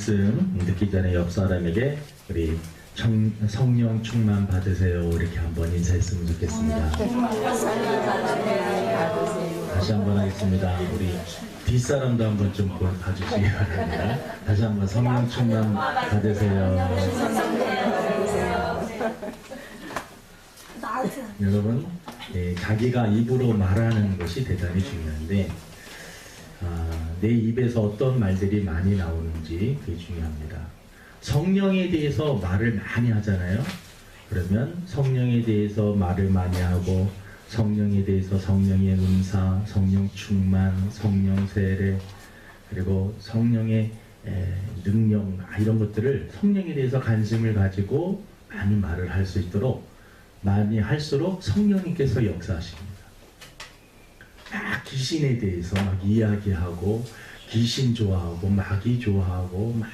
말씀 듣기 전에 옆 사람에게 우리 성령 충만 받으세요 이렇게 한번 인사했으면 좋겠습니다. 다시 한번 하겠습니다. 우리 뒷사람도 한번 좀 봐주시기 바랍니다. 다시 한번 성령 충만 받으세요. 여러분, 자기가 입으로 말하는 것이 대단히 중요한데 내 입에서 어떤 말들이 많이 나오는지 그게 중요합니다. 성령에 대해서 말을 많이 하잖아요. 그러면 성령에 대해서 말을 많이 하고 성령에 대해서 성령의 은사, 성령 충만, 성령 세례, 그리고 성령의 능력 이런 것들을 성령에 대해서 관심을 가지고 많이 말을 할 수 있도록 많이 할수록 성령님께서 역사하십니다. 막 귀신에 대해서 막 이야기하고 귀신 좋아하고 마귀 좋아하고 막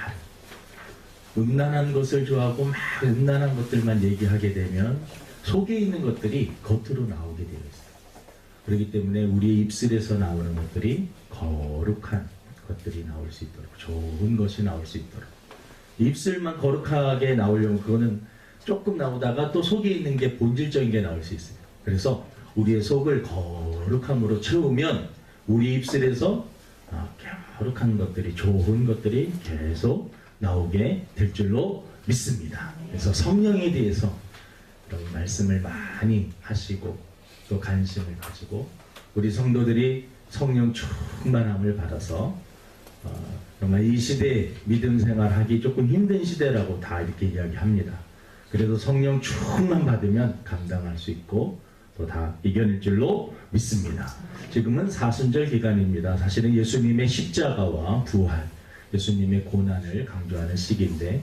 음란한 것을 좋아하고 막 음란한 것들만 얘기하게 되면 속에 있는 것들이 겉으로 나오게 되어 있어요. 그렇기 때문에 우리의 입술에서 나오는 것들이 거룩한 것들이 나올 수 있도록 좋은 것이 나올 수 있도록 입술만 거룩하게 나오려면 그거는 조금 나오다가 또 속에 있는 게 본질적인 게 나올 수 있어요. 그래서 우리의 속을 거룩함으로 채우면 우리 입술에서 거룩한 것들이 좋은 것들이 계속 나오게 될 줄로 믿습니다. 그래서 성령에 대해서 이런 말씀을 많이 하시고 또 관심을 가지고 우리 성도들이 성령 충만함을 받아서 정말 이 시대에 믿음 생활하기 조금 힘든 시대라고 다 이렇게 이야기합니다. 그래도 성령 충만 받으면 감당할 수 있고 또 다 이겨낼 줄로 믿습니다. 지금은 사순절 기간입니다. 사실은 예수님의 십자가와 부활, 예수님의 고난을 강조하는 시기인데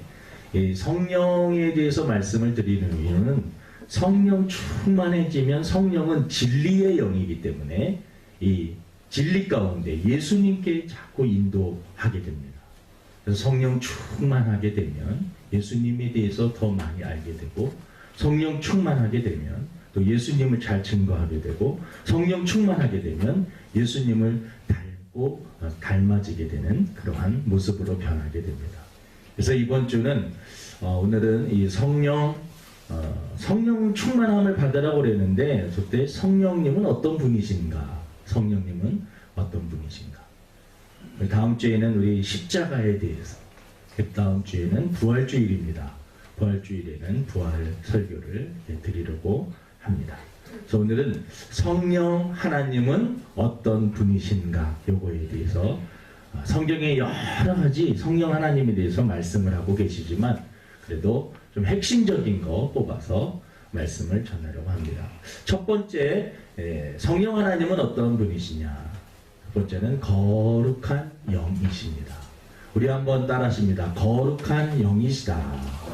성령에 대해서 말씀을 드리는 이유는 성령 충만해지면 성령은 진리의 영이기 때문에 이 진리 가운데 예수님께 자꾸 인도하게 됩니다. 그래서 성령 충만하게 되면 예수님에 대해서 더 많이 알게 되고 성령 충만하게 되면 또 예수님을 잘 증거하게 되고 성령 충만하게 되면 예수님을 닮고 닮아지게 되는 그러한 모습으로 변하게 됩니다. 그래서 이번 주는 오늘은 이 성령 충만함을 받으라고 그랬는데 그때 성령님은 어떤 분이신가? 성령님은 어떤 분이신가? 다음 주에는 우리 십자가에 대해서, 그 다음 주에는 부활주일입니다. 부활주일에는 부활 설교를 드리려고 합니다. 그래서 오늘은 성령 하나님은 어떤 분이신가? 요거에 대해서 성경에 여러 가지 성령 하나님에 대해서 말씀을 하고 계시지만 그래도 좀 핵심적인 거 뽑아서 말씀을 전하려고 합니다. 첫 번째, 성령 하나님은 어떤 분이시냐? 첫 번째는 거룩한 영이십니다. 우리 한번 따라하십니다. 거룩한 영이시다.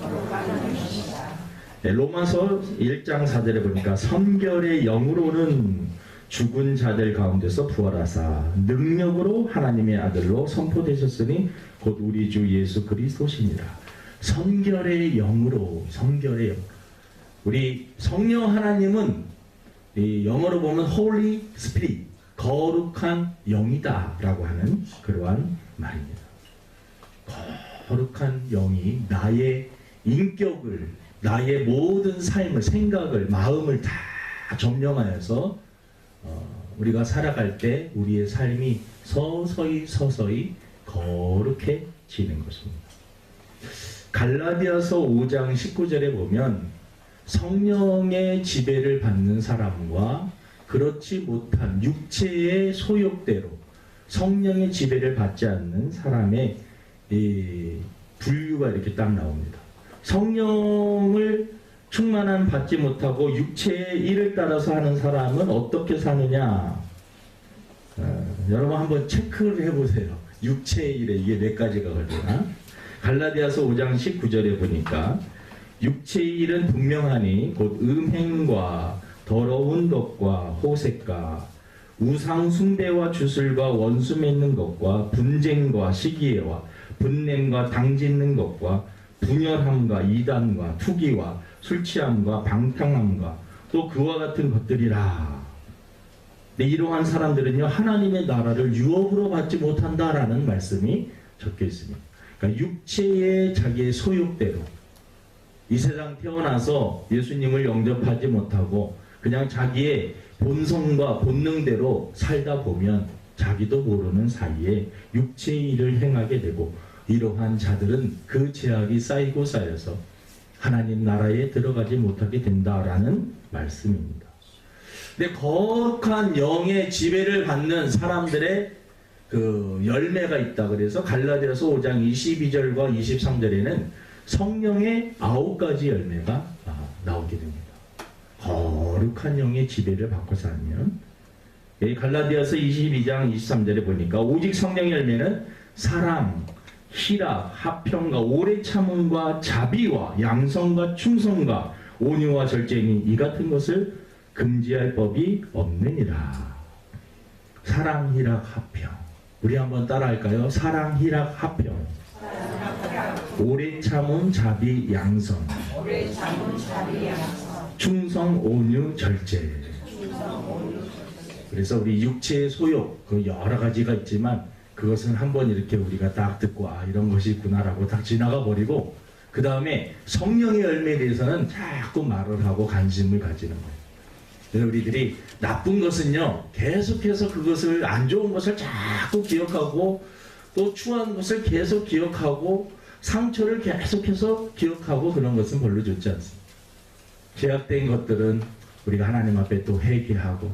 로마서 1장 4절에 보니까 성결의 영으로는 죽은 자들 가운데서 부활하사 능력으로 하나님의 아들로 선포되셨으니 곧 우리 주 예수 그리스도시니라. 성결의 영으로, 성결의 영. 우리 성령 하나님은 이 영어로 보면 Holy Spirit, 거룩한 영이다 라고 하는 그러한 말입니다. 거룩한 영이 나의 인격을, 나의 모든 삶을, 생각을, 마음을 다 점령하여서 우리가 살아갈 때 우리의 삶이 서서히 거룩해지는 것입니다. 갈라디아서 5장 19절에 보면 성령의 지배를 받는 사람과 그렇지 못한 육체의 소욕대로 성령의 지배를 받지 않는 사람의 분류가 이렇게 딱 나옵니다. 성령을 충만함 받지 못하고 육체의 일을 따라서 하는 사람은 어떻게 사느냐? 여러분 한번 체크를 해보세요. 육체의 일에 이게 몇 가지가 걸리나? 갈라디아서 5장 19절에 보니까 육체의 일은 분명하니 곧 음행과 더러운 것과 호색과 우상 숭배와 주술과 원수 맺는 것과 분쟁과 시기와 분냄과 당짓는 것과 분열함과 이단과 투기와 술취함과 방탕함과 또 그와 같은 것들이라. 근데 이러한 사람들은요 하나님의 나라를 유업으로 받지 못한다라는 말씀이 적혀 있습니다. 그러니까 육체의 자기의 소욕대로 이 세상 태어나서 예수님을 영접하지 못하고 그냥 자기의 본성과 본능대로 살다 보면 자기도 모르는 사이에 육체의 일을 행하게 되고, 이러한 자들은 그 죄악이 쌓이고 쌓여서 하나님 나라에 들어가지 못하게 된다라는 말씀입니다. 근데 거룩한 영의 지배를 받는 사람들의 그 열매가 있다. 그래서 갈라디아서 5장 22절과 23절에는 성령의 9가지 열매가 나오게 됩니다. 거룩한 영의 지배를 받고 살면, 갈라디아서 22장 23절에 보니까 오직 성령의 열매는 사랑, 희락, 화평과 오래 참음과 자비와 양성과 충성과 온유와 절제니 이 같은 것을 금지할 법이 없느니라. 사랑, 희락, 화평. 우리 한번 따라할까요? 사랑, 희락, 화평. 오래 참음, 자비, 양성. 충성, 온유, 절제. 그래서 우리 육체의 소욕, 그 여러 가지가 있지만 그것은 한번 이렇게 우리가 딱 듣고 이런 것이 있구나라고 딱 지나가 버리고, 그 다음에 성령의 열매에 대해서는 자꾸 말을 하고 관심을 가지는 거예요. 그래서 우리들이 나쁜 것은요, 계속해서 그것을, 안 좋은 것을 자꾸 기억하고, 또 추한 것을 계속 기억하고, 상처를 계속해서 기억하고, 그런 것은 별로 좋지 않습니다. 죄악된 것들은 우리가 하나님 앞에 또 회개하고,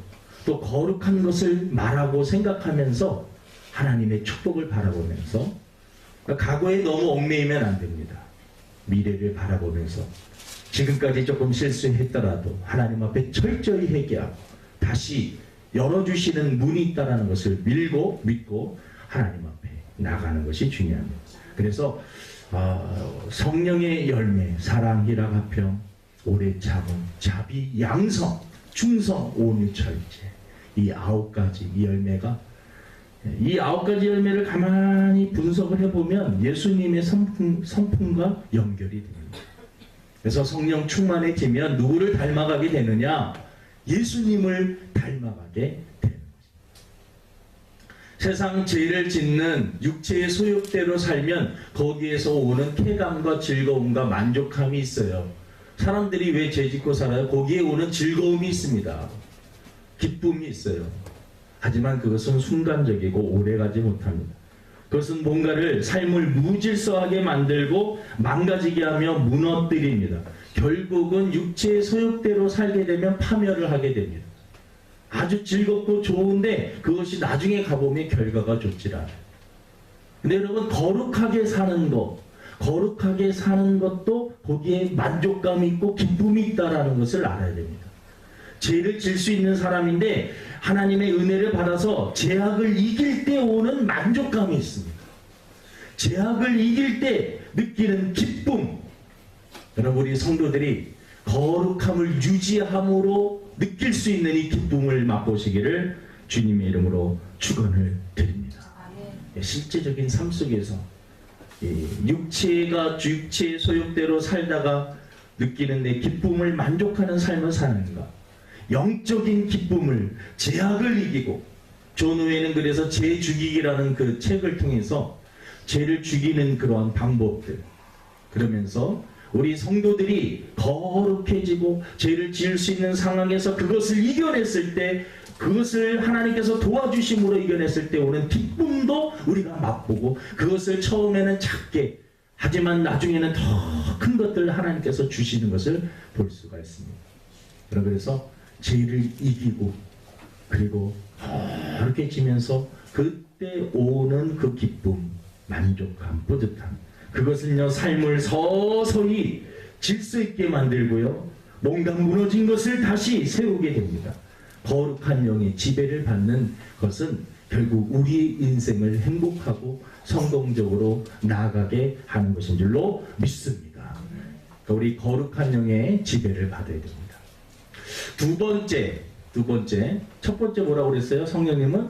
또 거룩한 것을 말하고 생각하면서 하나님의 축복을 바라보면서, 과거에 너무 얽매이면 안 됩니다. 미래를 바라보면서 지금까지 조금 실수했더라도 하나님 앞에 철저히 회개하고 다시 열어주시는 문이 있다는 것을 믿고 하나님 앞에 나가는 것이 중요합니다. 그래서 성령의 열매, 사랑, 희락, 화평, 오래 참음, 자비, 양성, 충성, 온유, 절제, 이 9가지 이 열매가, 이 9가지 열매를 가만히 분석을 해보면 예수님의 성품과 연결이 됩니다. 그래서 성령 충만해지면 누구를 닮아가게 되느냐? 예수님을 닮아가게 되는 것입니다. 세상 죄를 짓는 육체의 소욕대로 살면 거기에서 오는 쾌감과 즐거움과 만족함이 있어요. 사람들이 왜 죄 짓고 살아요? 거기에 오는 즐거움이 있습니다. 기쁨이 있어요. 하지만 그것은 순간적이고 오래가지 못합니다. 그것은 뭔가를 삶을 무질서하게 만들고 망가지게 하며 무너뜨립니다. 결국은 육체의 소욕대로 살게 되면 파멸을 하게 됩니다. 아주 즐겁고 좋은데 그것이 나중에 가보면 결과가 좋지 않아요. 근데 여러분, 거룩하게 사는 것도 거기에 만족감이 있고 기쁨이 있다는 것을 알아야 됩니다. 죄를 질 수 있는 사람인데 하나님의 은혜를 받아서 죄악을 이길 때 오는 만족감이 있습니다. 죄악을 이길 때 느끼는 기쁨. 여러분, 우리 성도들이 거룩함을 유지함으로 느낄 수 있는 이 기쁨을 맛보시기를 주님의 이름으로 축원을 드립니다. 실제적인 삶 속에서 육체의 소욕대로 살다가 느끼는 내 기쁨을 만족하는 삶을 사는가? 영적인 기쁨을, 죄악을 이기고, 존 후에는 그래서 죄 죽이기라는 그 책을 통해서 죄를 죽이는 그러한 방법들, 그러면서 우리 성도들이 거룩해지고 죄를 지을 수 있는 상황에서 그것을 이겨냈을 때, 그것을 하나님께서 도와주심으로 이겨냈을 때 오는 기쁨도 우리가 맛보고, 그것을 처음에는 작게, 하지만 나중에는 더 큰 것들을 하나님께서 주시는 것을 볼 수가 있습니다. 그래서 죄를 이기고 그리고 거룩해지면서 그때 오는 그 기쁨, 만족감, 뿌듯함, 그것은요, 삶을 서서히 질서 있게 만들고요, 뭔가 무너진 것을 다시 세우게 됩니다. 거룩한 영의 지배를 받는 것은 결국 우리 인생을 행복하고 성공적으로 나아가게 하는 것인 줄로 믿습니다. 우리 거룩한 영의 지배를 받아야 됩니다. 두 번째, 첫 번째 뭐라고 그랬어요? 성령님은?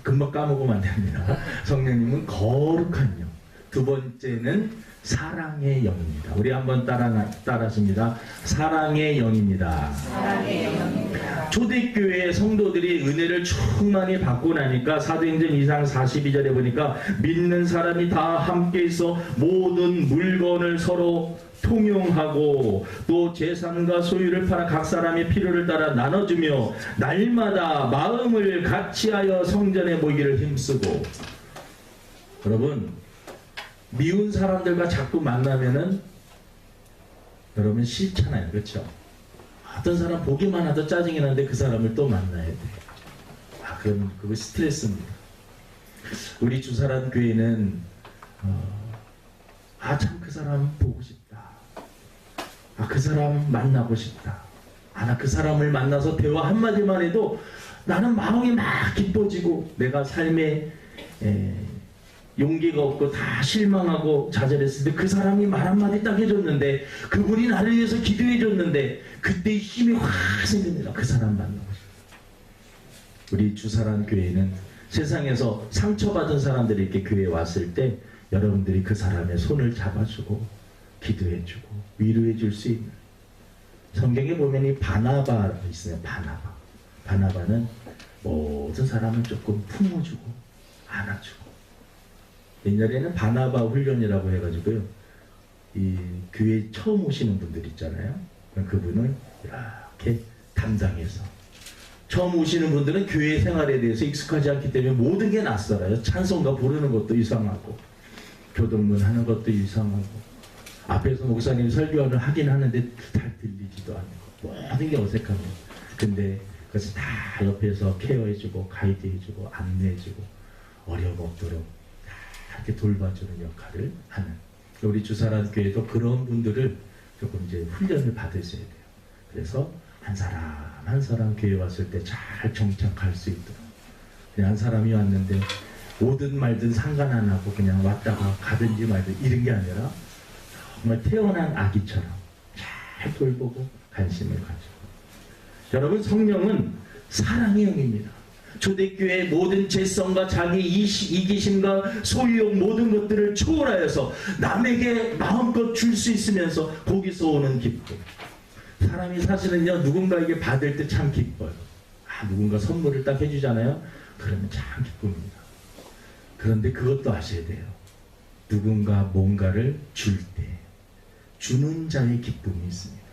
금방 까먹으면 안 됩니다. 성령님은 거룩한 영. 두 번째는 사랑의 영입니다. 우리 한번 따라하십니다. 사랑의 영입니다. 사랑의 영입니다. 초대교회 성도들이 은혜를 충만히 받고 나니까 사도행전 2장 42절에 보니까 믿는 사람이 다 함께 있어 모든 물건을 서로 통용하고 또 재산과 소유를 팔아 각 사람의 필요를 따라 나눠주며 날마다 마음을 같이하여 성전에 모이기를 힘쓰고. 여러분, 미운 사람들과 자꾸 만나면은 여러분 싫잖아요. 그렇죠? 어떤 사람 보기만 하도 짜증이 나는데 그 사람을 또 만나야 돼. 그럼 그거 스트레스입니다. 우리 주사람 교회는 참 그 사람 보고 싶다. 그 사람 만나고 싶다. 나 그 사람을 만나서 대화 한마디만 해도 나는 마음이 막 기뻐지고 내가 삶에 용기가 없고 다 실망하고 좌절했을 때 그 사람이 말 한마디 딱 해줬는데 그분이 나를 위해서 기도해줬는데 그때 힘이 확 생깁니다. 그 사람 만나고 싶다. 우리 주사람 교회는 세상에서 상처받은 사람들이 이렇게 교회에 왔을 때 여러분들이 그 사람의 손을 잡아주고 기도해주고 위로해줄 수 있는, 성경에 보면 이 바나바가 있어요. 바나바는 모든 사람을 조금 품어주고 안아주고. 옛날에는 바나바 훈련이라고 해가지고요, 이 교회 처음 오시는 분들 있잖아요. 그분을 이렇게 담당해서, 처음 오시는 분들은 교회 생활에 대해서 익숙하지 않기 때문에 모든 게 낯설어요. 찬송가 부르는 것도 이상하고 교동문 하는 것도 이상하고 앞에서 목사님 설교를 하긴 하는데 잘 들리지도 않고 모든 게 어색합니다. 근데 그것을 다 옆에서 케어해주고 가이드해주고 안내해주고 어려움 없도록 이렇게 돌봐주는 역할을 하는, 우리 주사람 교회도 그런 분들을 조금 이제 훈련을 받으셔야 돼요. 그래서 한 사람 한 사람 교회 왔을 때 잘 정착할 수 있도록, 그냥 한 사람이 왔는데 오든 말든 상관 안 하고 그냥 왔다가 가든지 말든 이런 게 아니라 정말 태어난 아기처럼 잘 돌보고 관심을 가지고. 여러분, 성령은 사랑의 영입니다. 초대교회의 모든 죄성과 자기 이기심과 소유욕 모든 것들을 초월하여서 남에게 마음껏 줄 수 있으면서 거기서 오는 기쁨. 사람이 사실은요, 누군가에게 받을 때 참 기뻐요. 누군가 선물을 딱 해주잖아요. 그러면 참 기쁩니다. 그런데 그것도 아셔야 돼요. 누군가 뭔가를 줄 때 주는 자의 기쁨이 있습니다.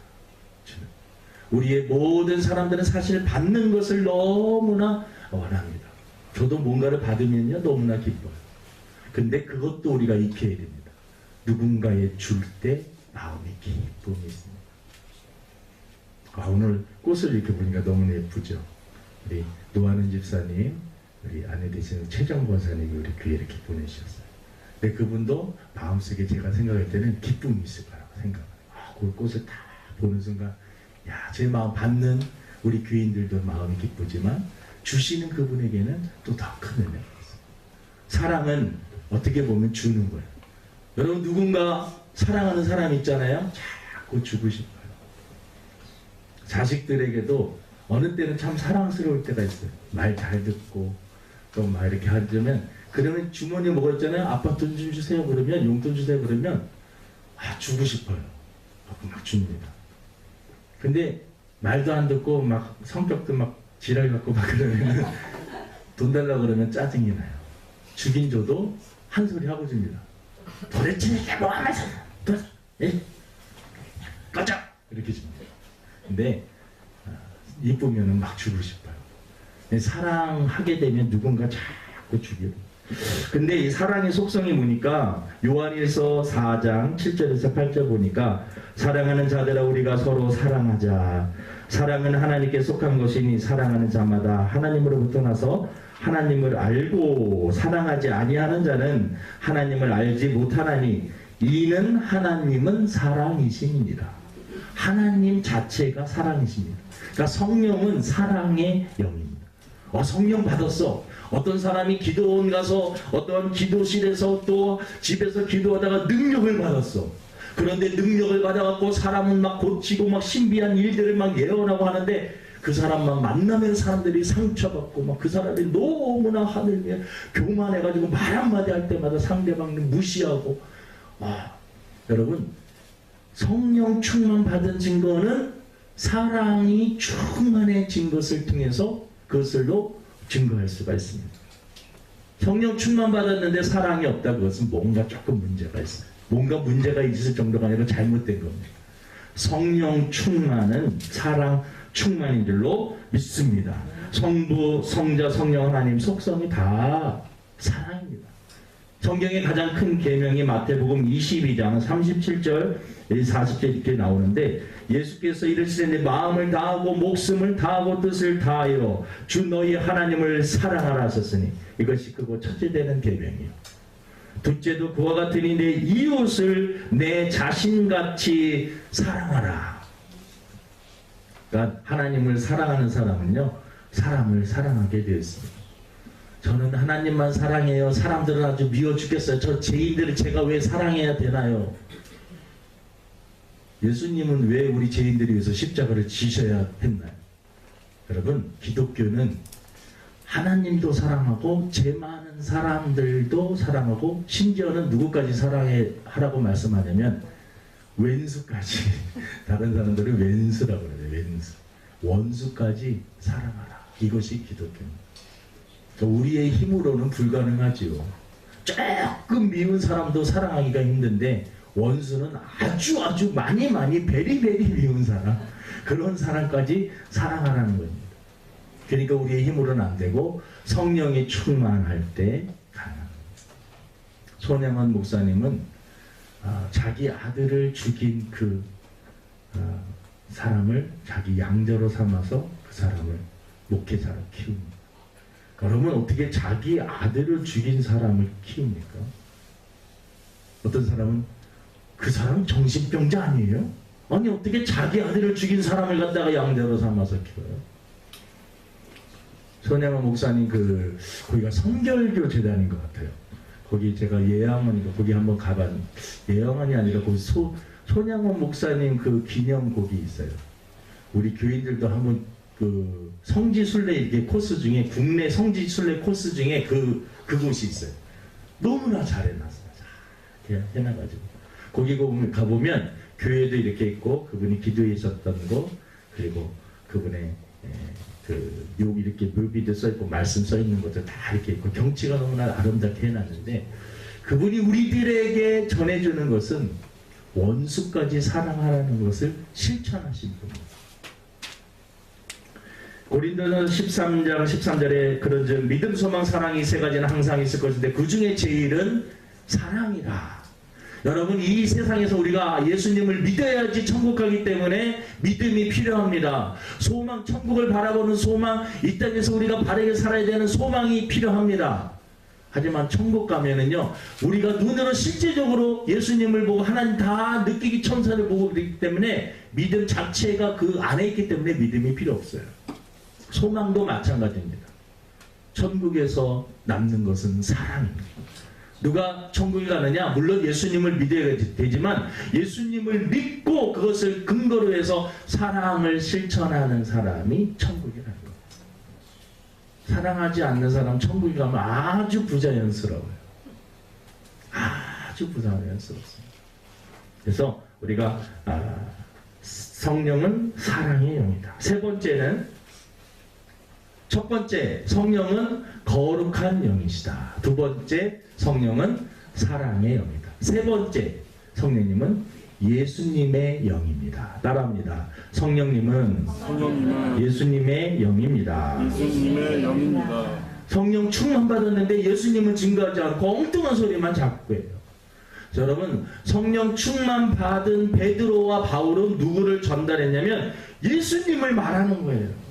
우리의 모든 사람들은 사실 받는 것을 너무나 원합니다. 저도 뭔가를 받으면요 너무나 기뻐요. 근데 그것도 우리가 익혀야 됩니다. 누군가에 줄 때 마음의 기쁨이 있습니다. 오늘 꽃을 이렇게 보니까 너무 예쁘죠. 우리 노하는 집사님, 우리 아내 되시는 최정 권사님이 우리 교회에 이렇게 보내주셨어요. 근데 그분도 마음속에 제가 생각할 때는 기쁨이 있을 거라고 생각해요. 그 꽃을 다 보는 순간, 제 마음 받는 우리 교인들도 마음이 기쁘지만 주시는 그분에게는 또 더 큰 은혜가 있습니다. 사랑은 어떻게 보면 주는 거예요. 여러분, 누군가 사랑하는 사람 있잖아요. 자꾸 주고 싶어요. 자식들에게도 어느 때는 참 사랑스러울 때가 있어요. 말 잘 듣고 또 막 이렇게 하면, 그러면 주머니에 뭐가 있잖아요. 아빠 돈 좀 주세요 그러면, 용돈 주세요 그러면 주고 싶어요. 막 줍니다. 근데 말도 안 듣고 막 성격도 막 지랄 갖고 막 그러면 돈 달라고 그러면 짜증이 나요. 주긴 줘도 한 소리 하고 줍니다. 도대체 이게 뭐 하면서 꺼져! 이렇게 줍니다. 근데 이쁘면은 막 주고 싶어요. 사랑하게 되면 누군가 자꾸 주기로. 근데 이 사랑의 속성이 뭐니까 요한일서 4장 7절에서 8절 보니까, 사랑하는 자들아 우리가 서로 사랑하자. 사랑은 하나님께 속한 것이니 사랑하는 자마다 하나님으로부터 나서 하나님을 알고, 사랑하지 아니하는 자는 하나님을 알지 못하나니 이는 하나님은 사랑이심이니라. 하나님 자체가 사랑이십니다. 그러니까 성령은 사랑의 영입니다. 성령 받았어. 어떤 사람이 기도원 가서 어떤 기도실에서 또 집에서 기도하다가 능력을 받았어. 그런데 능력을 받아갖고 사람은 막 고치고 막 신비한 일들을 막 예언하고 하는데, 그 사람만 만나면 사람들이 상처받고 막 그 사람이 너무나 하늘에 교만해가지고 말 한마디 할 때마다 상대방을 무시하고 여러분, 성령 충만 받은 증거는 사랑이 충만해진 것을 통해서 그것을로 증거할 수가 있습니다. 성령 충만 받았는데 사랑이 없다, 그것은 뭔가 조금 문제가 있어요. 뭔가 문제가 있을 정도가 아니라 잘못된 겁니다. 성령 충만은 사랑 충만인 줄로 믿습니다. 성부, 성자, 성령 하나님 속성이 다 사랑입니다. 성경의 가장 큰 계명이 마태복음 22장 37절 40절 이렇게 나오는데, 예수께서 이르시되 마음을 다하고 목숨을 다하고 뜻을 다하여 주 너희 하나님을 사랑하라 하셨으니, 이것이 그거 첫째 되는 계명이요. 둘째도 그와 같으니 내 이웃을 내 자신같이 사랑하라. 그러니까 하나님을 사랑하는 사람은요, 사람을 사랑하게 되어 있습니다. 저는 하나님만 사랑해요. 사람들은 아주 미워 죽겠어요. 저 죄인들을 제가 왜 사랑해야 되나요? 예수님은 왜 우리 죄인들을 위해서 십자가를 지셔야 했나요? 여러분, 기독교는 하나님도 사랑하고 죄 많은 사람들도 사랑하고, 심지어는 누구까지 사랑하라고 말씀하냐면 왼수까지. 다른 사람들은 왼수라고 그래요. 왼수. 원수까지 사랑하라. 이것이 기독교입니다. 우리의 힘으로는 불가능하지요. 조금 미운 사람도 사랑하기가 힘든데, 원수는 아주 많이 베리베리 미운 사람, 그런 사람까지 사랑하라는 겁니다. 그러니까 우리의 힘으로는 안 되고 성령이 충만할 때 가능합니다. 손혜원 목사님은 자기 아들을 죽인 그 사람을 자기 양자로 삼아서 그 사람을 목회자로 키웁니다. 그러면 어떻게 자기 아들을 죽인 사람을 키웁니까? 어떤 사람은 그 사람은 정신병자 아니에요? 아니, 어떻게 자기 아들을 죽인 사람을 갖다가 양자로 삼아서 키워요? 손혜원 목사님 거기가 성결교 재단인 것 같아요. 거기 제가 예양원이가 거기 한번 가봤는데, 예양원이 아니라 거기 손양원 목사님 그 기념곡이 있어요. 우리 교인들도 한번 그 성지순례 이렇게 코스 중에, 국내 성지순례 코스 중에 그곳이 있어요. 너무나 잘 해놨어요. 잘 해놔가지고 거기 가보면 교회도 이렇게 있고, 그분이 기도하셨던 거, 그리고 그분의 욕 이렇게 묘비도 써있고 말씀 써있는 것도 다 이렇게 있고, 경치가 너무나 아름답게 해놨는데, 그분이 우리들에게 전해주는 것은 원수까지 사랑하라는 것을 실천하신 분입니다. 고린도서 13장 13절에 그런즉 믿음, 소망, 사랑이 세 가지는 항상 있을 것인데 그 중에 제일은 사랑이라. 여러분, 이 세상에서 우리가 예수님을 믿어야지 천국 가기 때문에 믿음이 필요합니다. 소망, 천국을 바라보는 소망, 이 땅에서 우리가 바르게 살아야 되는 소망이 필요합니다. 하지만 천국 가면은요, 우리가 눈으로 실제적으로 예수님을 보고 하나님 다 느끼기, 천사를 보고 그렇기 때문에 믿음 자체가 그 안에 있기 때문에 믿음이 필요 없어요. 소망도 마찬가지입니다. 천국에서 남는 것은 사랑입니다. 누가 천국에 가느냐? 물론 예수님을 믿어야 되지만 예수님을 믿고 그것을 근거로 해서 사랑을 실천하는 사람이 천국이라는 거예요. 사랑하지 않는 사람 천국에 가면 아주 부자연스러워요. 아주 부자연스럽습니다. 그래서 우리가 성령은 사랑의 영이다. 세 번째는, 첫 번째, 성령은 거룩한 영이시다. 두 번째, 성령은 사랑의 영이다. 세 번째, 성령님은 예수님의 영입니다. 따라합니다. 성령님은 예수님의 영입니다. 예수님의 영입니다. 성령 충만 받았는데 예수님은 증거하지 않고 엉뚱한 소리만 자꾸 해요. 여러분, 성령 충만 받은 베드로와 바울은 누구를 전달했냐면 예수님을 말하는 거예요.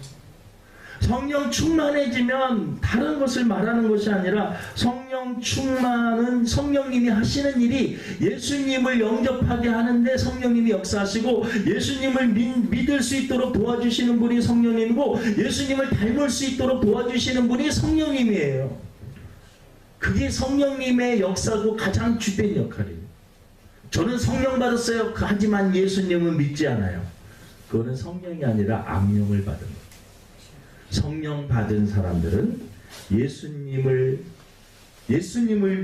성령 충만해지면 다른 것을 말하는 것이 아니라, 성령 충만은 성령님이 하시는 일이 예수님을 영접하게 하는데 성령님이 역사하시고, 예수님을 믿을 수 있도록 도와주시는 분이 성령님이고, 예수님을 닮을 수 있도록 도와주시는 분이 성령님이에요. 그게 성령님의 역사고 가장 주된 역할이에요. 저는 성령 받았어요. 하지만 예수님은 믿지 않아요. 그거는 성령이 아니라 악령을 받은 거예요. 성령 받은 사람들은 예수님을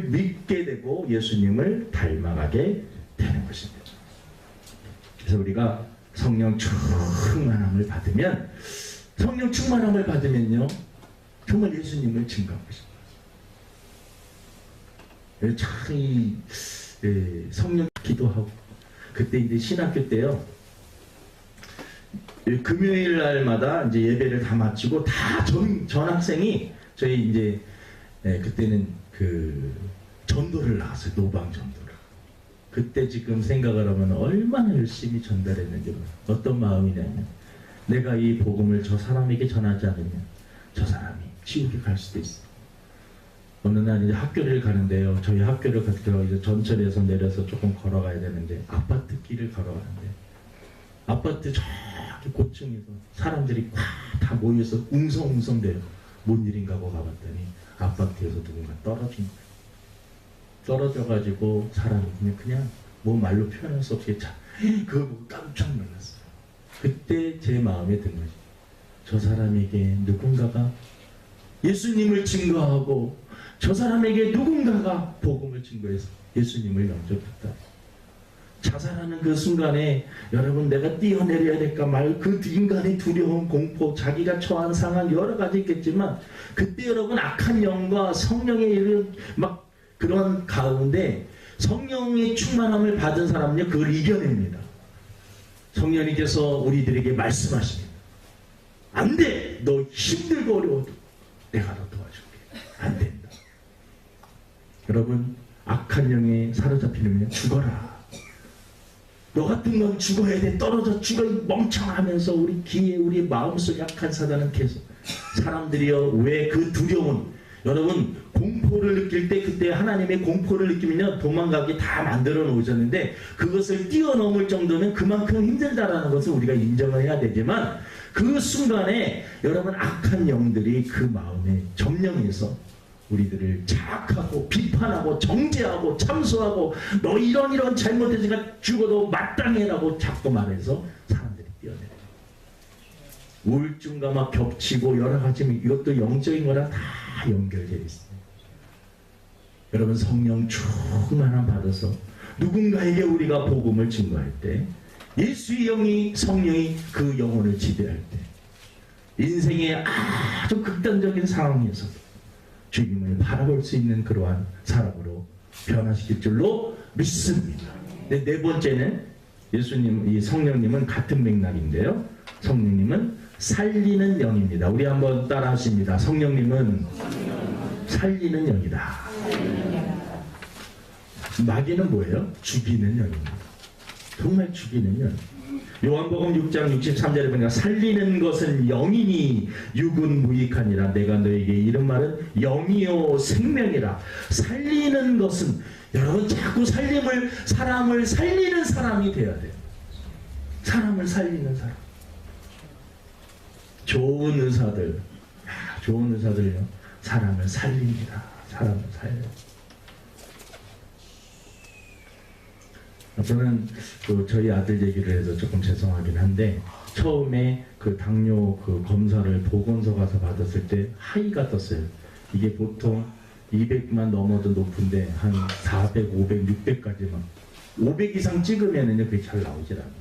믿게 되고 예수님을 닮아가게 되는 것입니다. 그래서 우리가 성령 충만함을 받으면, 성령 충만함을 받으면요 정말 예수님을 증거하고 싶어요. 참이 성령 기도하고, 그때 이제 신학교 때요, 금요일 날마다 이제 예배를 다 마치고 다 전학생이 저희 이제 그때는 그 전도를 나갔어요. 노방 전도를. 그때 지금 생각을 하면 얼마나 열심히 전달했는지, 어떤 마음이냐면, 내가 이 복음을 저 사람에게 전하지 않으면 저 사람이 지옥에 갈 수도 있어. 어느 날 이제 학교를 가는데요, 저희 학교를 갔더니 이제 전철에서 내려서 조금 걸어가야 되는데, 아파트 길을 걸어가는데, 아파트 저기 고층에서 사람들이 다 모여서 웅성웅성대요. 뭔 일인가 하고 가봤더니 아파트에서 누군가 떨어진 거예요. 떨어져가지고 사람이 그냥 뭐 말로 표현할 수 없이 그거 보고 깜짝 놀랐어요. 그때 제 마음에 든 거지. 저 사람에게 누군가가 예수님을 증거하고, 저 사람에게 누군가가 복음을 증거해서 예수님을 영접했다. 자살하는 그 순간에 여러분, 내가 뛰어내려야 될까 말, 그 인간의 두려움, 공포, 자기가 처한 상황 여러 가지 있겠지만, 그때 여러분 악한 영과 성령의 이런 막 그런 가운데 성령의 충만함을 받은 사람은요 그걸 이겨냅니다. 성령님께서 우리들에게 말씀하십니다. 안 돼! 너 힘들고 어려워도 내가 너 도와줄게. 안 된다. 여러분, 악한 영에 사로잡히면 죽어라. 너 같은 건 죽어야 돼. 떨어져 죽어. 멍청하면서 우리 귀에, 우리 마음속 약한 사단은 계속, 사람들이요 왜 그 두려움, 여러분 공포를 느낄 때, 그때 하나님의 공포를 느끼면 도망가게 다 만들어 놓으셨는데, 그것을 뛰어넘을 정도면 그만큼 힘들다라는 것을 우리가 인정을 해야 되지만, 그 순간에 여러분 악한 영들이 그 마음에 점령해서 우리들을 자학하고 비판하고 정죄하고 참소하고, 너 이런 잘못했으니까 죽어도 마땅해라고 자꾸 말해서 사람들이 뛰어내려요. 우울증과 막 겹치고 여러 가지, 이것도 영적인 거랑 다 연결되어 있습니다. 여러분, 성령 충만함 받아서 누군가에게 우리가 복음을 증거할 때, 예수의 영이, 성령이 그 영혼을 지배할 때, 인생의 아주 극단적인 상황에서 주님을 바라볼 수 있는 그러한 사람으로 변화시킬 줄로 믿습니다. 네 번째는, 예수님, 이 성령님은 같은 맥락인데요, 성령님은 살리는 영입니다. 우리 한번 따라 하십니다. 성령님은 살리는 영이다. 마귀는 뭐예요? 죽이는 영입니다. 정말 죽이는 영. 요한복음 6장 63절에 보니까, 살리는 것은 영이니 육은 무익하니라. 내가 너에게 이런 말은 영이요 생명이라. 살리는 것은, 여러분 자꾸 사람을 살리는 사람이 돼야 돼요. 사람을 살리는 사람. 좋은 의사들요 사람을 살립니다. 사람을 살려요. 저는 저희 아들 얘기를 해서 조금 죄송하긴 한데, 처음에 그 당뇨 그 검사를 보건소 가서 받았을 때 하이가 떴어요. 이게 보통 200만 넘어도 높은데 한 400, 500, 600까지만, 500 이상 찍으면은요 그게 잘 나오질 않아요.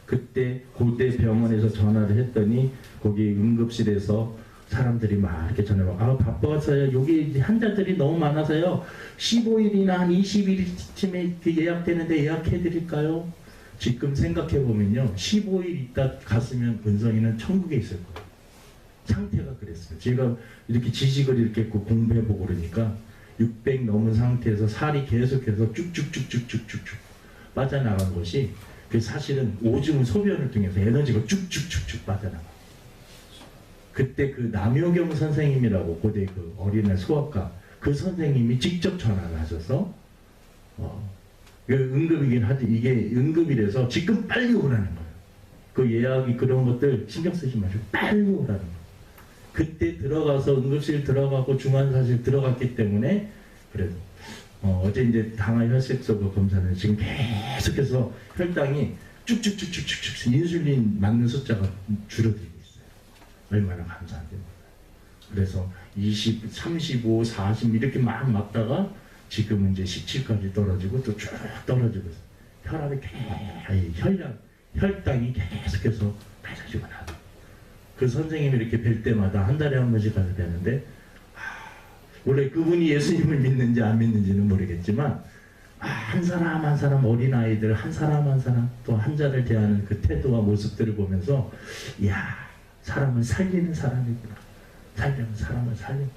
그때 고대 병원에서 전화를 했더니, 거기 응급실에서 사람들이 막 이렇게 전화를, 바빠서요, 여기 환자들이 너무 많아서요 15일이나 한 20일쯤에 예약되는데 예약해드릴까요? 지금 생각해보면요 15일 있다 갔으면 은성이는 천국에 있을 거예요. 상태가 그랬어요. 제가 이렇게 지식을 이렇게 공부해보고 그러니까 600 넘은 상태에서 살이 계속해서 쭉쭉쭉쭉쭉쭉 빠져나간 것이, 사실은 오줌 소변을 통해서 에너지가 쭉쭉쭉쭉 빠져나가. 그때 그 남효경 선생님이라고 고대 그 어린애 수학과 그 선생님이 직접 전화를 하셔서, 응급이긴 하지, 이게 응급이라서 지금 빨리 오라는 거예요. 그 예약이 그런 것들 신경 쓰지 마시고 빨리 오라는 거예요. 그때 들어가서 응급실 들어가고 중환사실 들어갔기 때문에, 그래도 어제 이제 당화혈색소 검사는 지금 계속해서 혈당이 쭉쭉쭉쭉쭉 인슐린 맞는 숫자가 줄어들고 있어요. 얼마나 감사한지 몰라요. 그래서 20, 35, 40 이렇게 막 맞다가 지금은 이제 17까지 떨어지고 또 쭉 떨어지고 혈압이 혈당이 계속해서 낮아지고 나도 그 선생님이 이렇게 뵐 때마다 한 달에 한 번씩 가서 뵈는데 원래 그분이 예수님을 믿는지 안 믿는지는 모르겠지만 한 사람 한 사람 어린아이들 한 사람 한 사람 또 환자를 대하는 그 태도와 모습들을 보면서 이야 사람을 살리는 사람이구나. 살려면 사람을 살리는.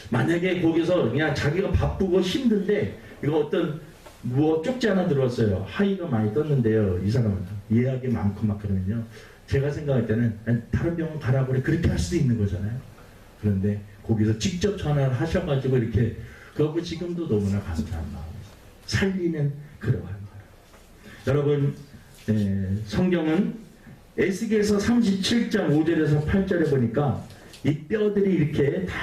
만약에 거기서 그냥 자기가 바쁘고 힘든데 이거 어떤 쪽지 하나 들어왔어요. 하이가 많이 떴는데요. 이 사람은 예약이 많고 막 그러면요. 제가 생각할 때는 다른 병원 가라고 그래. 그렇게 할 수도 있는 거잖아요. 그런데 거기서 직접 전화를 하셔가지고 이렇게 그거 지금도 너무나 감사한 마음. 살리는 그러한 말. 여러분 성경은 에스겔서 37장 5절에서 8절에 보니까 이 뼈들이 이렇게 다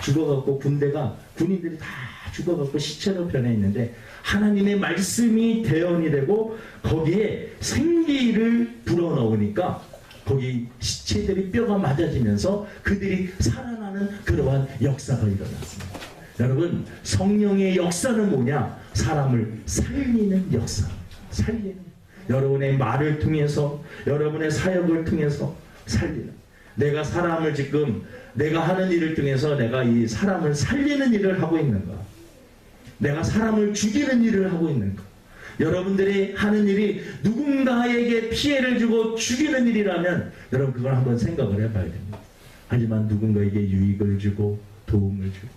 죽어갖고 군인들이 다 죽어갖고 시체로 변해 있는데 하나님의 말씀이 대언이 되고 거기에 생기를 불어넣으니까 거기 시체들이 뼈가 맞아지면서 그들이 살아나는 그러한 역사가 일어났습니다. 여러분 성령의 역사는 뭐냐? 사람을 살리는 역사. 살리는 여러분의 말을 통해서 여러분의 사역을 통해서 살리는 내가 사람을 지금 내가 하는 일을 통해서 내가 이 사람을 살리는 일을 하고 있는가? 내가 사람을 죽이는 일을 하고 있는가? 여러분들이 하는 일이 누군가에게 피해를 주고 죽이는 일이라면 여러분 그걸 한번 생각을 해봐야 됩니다. 하지만 누군가에게 유익을 주고 도움을 주고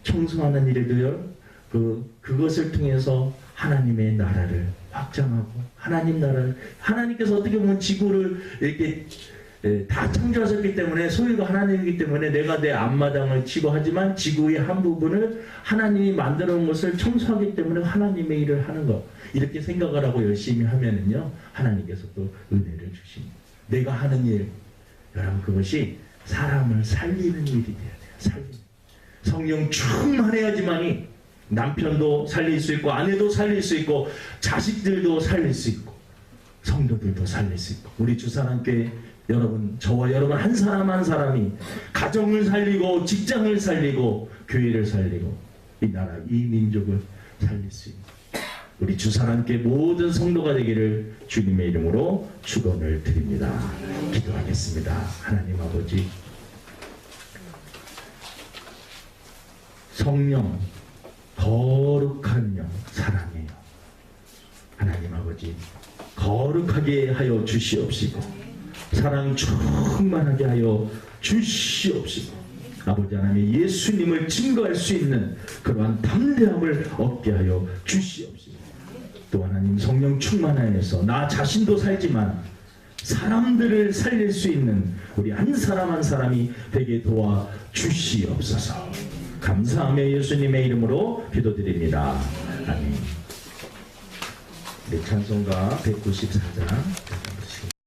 청소하는 일에도요 그것을 통해서 하나님의 나라를 확장하고 하나님 나라를 하나님께서 어떻게 보면 지구를 이렇게 다 창조하셨기 때문에 소유가 하나님이기 때문에 내가 내 앞마당을 치고 하지만 지구의 한 부분을 하나님이 만들어 놓은 것을 청소하기 때문에 하나님의 일을 하는 것 이렇게 생각을 하고 열심히 하면은요 하나님께서 또 은혜를 주십니다. 내가 하는 일 여러분 그것이 사람을 살리는 일이 돼야 돼요. 살리는 성령 충만해야지만이 남편도 살릴 수 있고 아내도 살릴 수 있고 자식들도 살릴 수 있고 성도들도 살릴 수 있고 우리 주사랑교회 여러분 저와 여러분 한 사람 한 사람이 가정을 살리고 직장을 살리고 교회를 살리고 이 나라 이 민족을 살릴 수 있는 우리 주사랑교회 모든 성도가 되기를 주님의 이름으로 축원을 드립니다. 기도하겠습니다. 하나님 아버지 성령 거룩한 영 사랑해요. 하나님 아버지 거룩하게 하여 주시옵시고 사랑 충만하게 하여 주시옵시고 아버지 하나님 예수님을 증거할 수 있는 그러한 담대함을 얻게 하여 주시옵시고 또 하나님 성령 충만하여서 나 자신도 살지만 사람들을 살릴 수 있는 우리 한 사람 한 사람이 되게 도와 주시옵소서. 감사하며 예수님의 이름으로 기도드립니다. 아멘. 네, 찬송가 194장